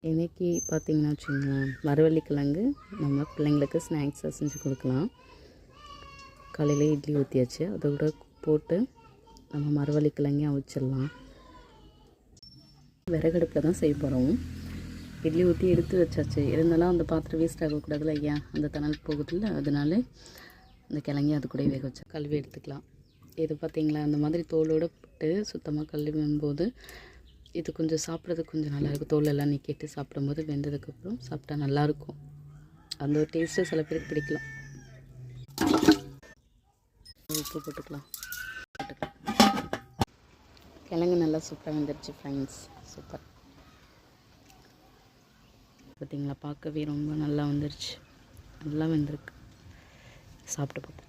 இன்றைக்கி பார்த்திங்கன்னா வச்சுக்கோங்களேன், மரவள்ளிக்கிழங்கு நம்ம பிள்ளைங்களுக்கு ஸ்நாக்ஸாக செஞ்சு கொடுக்கலாம். காலையில் இட்லி ஊற்றியாச்சு, அதோட போட்டு நம்ம மரவள்ளிக்கிழங்கையும் அவிச்சிடலாம். விறகடுப்பில் தான் செய்ய போகிறோம். இட்லி ஊற்றி எடுத்து வச்சாச்சு, இருந்தாலும் அந்த பாத்திரம் வேஸ்ட் ஆகக்கூடாதுல்ல, ஏன் அந்த தணல் போகுதில்ல, அதனால அந்த கிழங்கையும் அது கூட வேக வச்சு கழுவி எடுத்துக்கலாம். இது பார்த்திங்களா, அந்த மாதிரி தோலோடு போட்டு சுத்தமாக கழுவும்போது இது கொஞ்சம் சாப்பிட்றதுக்கு கொஞ்சம் நல்லாயிருக்கும். தோலெல்லாம் நீக்கிட்டு சாப்பிடும்போது வெந்ததுக்கப்புறம் சாப்பிட்டா நல்லாயிருக்கும். அந்த ஒரு டேஸ்ட்டு சில பேருக்கு பிடிக்கலாம். உப்பு போட்டுக்கலாம். கிழங்கு நல்லா சூப்பராக வெந்துருச்சு ஃப்ரெண்ட்ஸ். சூப்பர் பார்த்திங்களா, பார்க்கவே ரொம்ப நல்லா வந்துருச்சு. நல்லா வெந்திருக்கு. சாப்பிட்டு பார்ப்போம்.